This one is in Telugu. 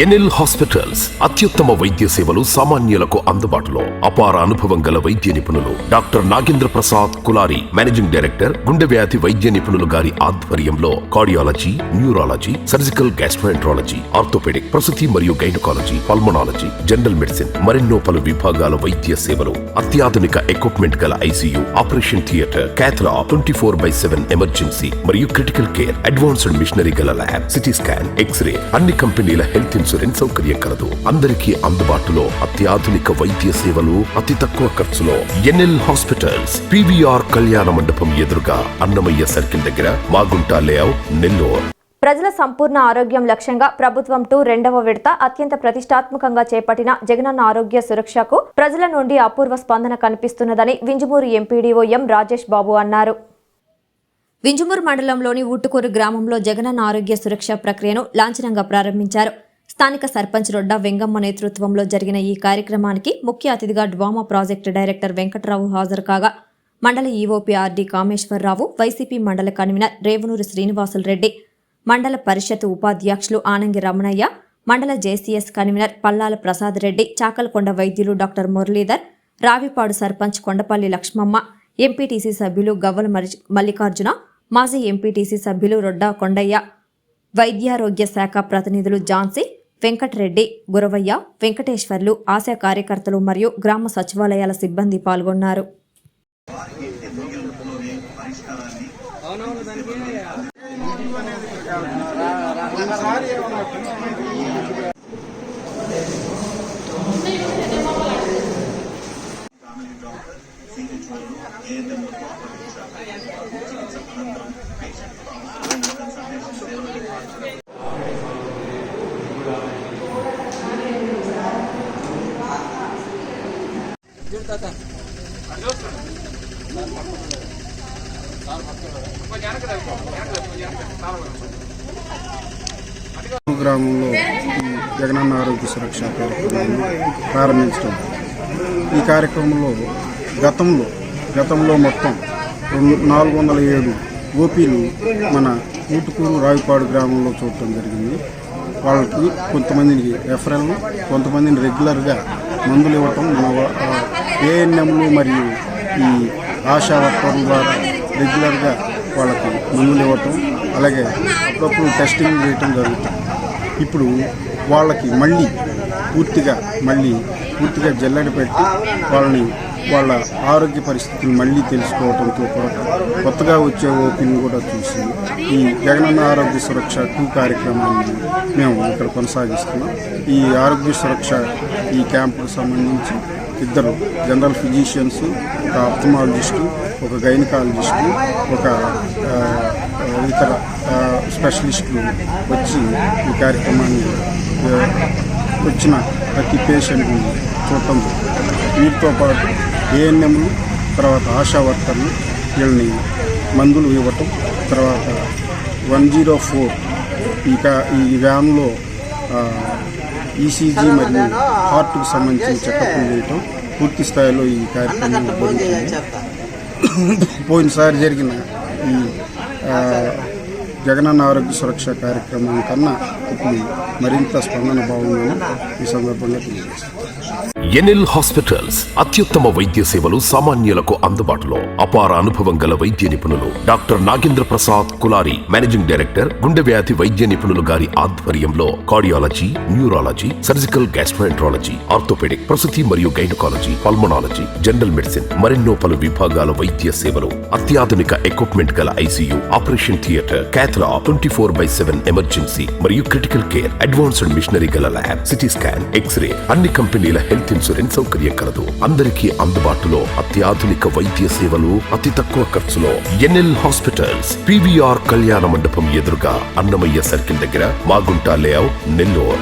ఎన్ఎల్ హాస్పిటల్స్ అత్యుత్తమ వైద్య సేవలు సామాన్యులకు అందుబాటులో. అపార అనుభవం గల వైద్య నిపుణులు doctor Nagendra Prasad Kulari, managing director, గుండె వ్యాధి వైద్య నిపుణులు గారి ఆధ్వర్యంలో cardiology, neurology, surgical gastroenterology, orthopaedic, ప్రసూతి మరియు గైనకాలజీ, పల్మనాలజీ, జనరల్ మెడిసిన్ మరెన్నో పలు విభాగాల వైద్య సేవలు. అత్యాధునిక ఎక్విప్మెంట్ గల ఐసీయూ, ఆపరేషన్ థియేటర్, క్యాథ్లా, 24/7 ఎమర్జెన్సీ మరియు క్రిటికల్ కేర్, అడ్వాన్స్డ్ మిషనరీ గల ల్యాబ్, సిటీ స్కాన్, ఎక్స్రే, అన్ని కంపెనీల హెల్త్ ఇన్సూరెన్స్ సౌకర్యం కలదు. అందరికీ అందుబాటులో అత్యాధునిక వైద్య సేవలు అతి తక్కువ ఖర్చులో. ఎన్ఎల్ హాస్పిటల్స్, పివిఆర్ కళ్యాణ మండపం ఎదురుగా, అన్నమయ్య సర్కిల్ దగ్గర, మాగుంట లేఅవుట్, నెల్లూరు. ప్రజల సంపూర్ణ ఆరోగ్యం లక్ష్యంగా ప్రభుత్వం 2వ విడత అత్యంత ప్రతిష్టాత్మకంగా చేపట్టిన జగనన్న ఆరోగ్య సురక్షకు ప్రజల నుండి అపూర్వ స్పందన కనిపిస్తున్నదని వింజమూరు ఎంపీడీఓ ఎం రాజేష్ బాబు అన్నారు. వింజమూరు మండలంలోని ఊటుకూరు గ్రామంలో జగనన్న ఆరోగ్య సురక్ష ప్రక్రియను లాంఛనంగా ప్రారంభించారు. స్థానిక సర్పంచ్ రొడ్డా వెంగమ్మ నేతృత్వంలో జరిగిన ఈ కార్యక్రమానికి ముఖ్య అతిథిగా డ్వామా ప్రాజెక్టు డైరెక్టర్ వెంకట్రావు హాజరు కాగా, మండల ఈఓపీ ఆర్డీ కామేశ్వరరావు, వైసీపీ మండల కన్వీనర్ రేవనూరి శ్రీనివాసులు రెడ్డి, మండల పరిషత్ ఉపాధ్యక్షులు ఆనంగి రమణయ్య, మండల జేసీఎస్ కన్వీనర్ పల్లాల ప్రసాద్ రెడ్డి, చాకల్కొండ వైద్యులు డాక్టర్ మురళీధర్, రావిపాడు సర్పంచ్ కొండపల్లి లక్ష్మమ్మ, ఎంపీటీసీ సభ్యులు గవ్వల మల్లికార్జున, మాజీ ఎంపీటీసీ సభ్యులు రొడ్డా కొండయ్య, వైద్యారోగ్య శాఖ ప్రతినిధులు ఝాన్సీ, వెంకటరెడ్డి, గురవయ్య, వెంకటేశ్వర్లు, ఆశా కార్యకర్తలు మరియు గ్రామ సచివాలయాల సిబ్బంది పాల్గొన్నారు. గ్రామంలో జగనన్న ఆరోగ్య సురక్ష కార్యక్రమాన్ని ప్రారంభించడం. ఈ కార్యక్రమంలో గతంలో మొత్తం 407 ఓపీలు మన ఊటుకూరు రావిపాడు గ్రామంలో చూడటం జరిగింది. వాళ్ళకి కొంతమందికి రెఫరల్, కొంతమందిని రెగ్యులర్గా మందులు ఇవ్వటం, మన ఏఎన్ఎంలు మరియు ఈ ఆశా వర్కర్ల ద్వారా రెగ్యులర్గా వాళ్ళకి మందులు ఇవ్వటం, అలాగే అప్పుడప్పుడు టెస్టింగ్ చేయటం జరుగుతుంది. ఇప్పుడు వాళ్ళకి పూర్తిగా జల్లెడ పెట్టి వాళ్ళ ఆరోగ్య పరిస్థితులు మళ్ళీ తెలుసుకోవడంతో పాటు కొత్తగా వచ్చే ఓపీని కూడా చూసి ఈ జగనన్న ఆరోగ్య సురక్ష 2 కార్యక్రమాన్ని మేము ఇక్కడ కొనసాగిస్తున్నాం. ఈ ఆరోగ్య సురక్ష ఈ క్యాంపుకు సంబంధించి 2 జనరల్ ఫిజిషియన్స్, ఒక ఆప్థమాలజిస్టు, ఒక గైనకాలజిస్టు, ఒక ఇతర స్పెషలిస్టులు వచ్చి ఈ కార్యక్రమాన్ని వచ్చిన ప్రతి పేషెంట్ని చూడటం. వీటితో పాటు ఏఎన్ఎంలు, తర్వాత ఆశా వర్కర్లు వీళ్ళని మందులు ఇవ్వటం, తర్వాత 104 ఈ వ్యాన్లో ఈసీజీ మరియు హార్ట్కు సంబంధించిన చెకప్లు చేయటం పూర్తి స్థాయిలో ఈ కార్యక్రమం జరుగుతుంది. పోయినసారి జరిగిన ఈ జగనన్న ఆరోగ్య సురక్ష కార్యక్రమం కన్నా ఇప్పుడు మరింత స్పందన బాగుందని ఈ సందర్భంగా తెలియజేస్తాను. ఎన్ఎల్ హాస్పిటల్స్ అత్యుత్తమ వైద్య సేవలు సామాన్యులకు అందుబాటులో. అపార అనుభవం గల వైద్య నిపుణులు doctor Nagendra Prasad Kulari, managing director, గుండె వ్యాధి వైద్య నిపుణులు గారి ఆధ్వర్యంలో cardiology, neurology, surgical gastroenterology, orthopaedic, ప్రసూతి మరియు గైనకాలజీ, పల్మనాలజీ, జనరల్ మెడిసిన్ మరెన్నో పలు విభాగాల వైద్య సేవలు. అత్యాధునిక ఎక్విప్మెంట్ గల ఐసీయూ, ఆపరేషన్ థియేటర్, క్యాథ్లా, 24/7 ఎమర్జెన్సీ మరియు క్రిటికల్ కేర్, అడ్వాన్స్డ్ మిషనరీ గల ల్యాబ్, సిటీ స్కాన్, ఎక్స్రే, అన్ని కంపెనీల హెల్త్ ఇన్సూరెన్స్ సౌకర్యం కలదు. అందరికీ అందుబాటులో అత్యాధునిక వైద్య సేవలు అతి తక్కువ ఖర్చులో. ఎన్ఎల్ హాస్పిటల్స్, పివిఆర్ కళ్యాణ మండపం ఎదురుగా, అన్నమయ్య సర్కిల్ దగ్గర, మాగుంట లేఅవుట్, నెల్లూరు.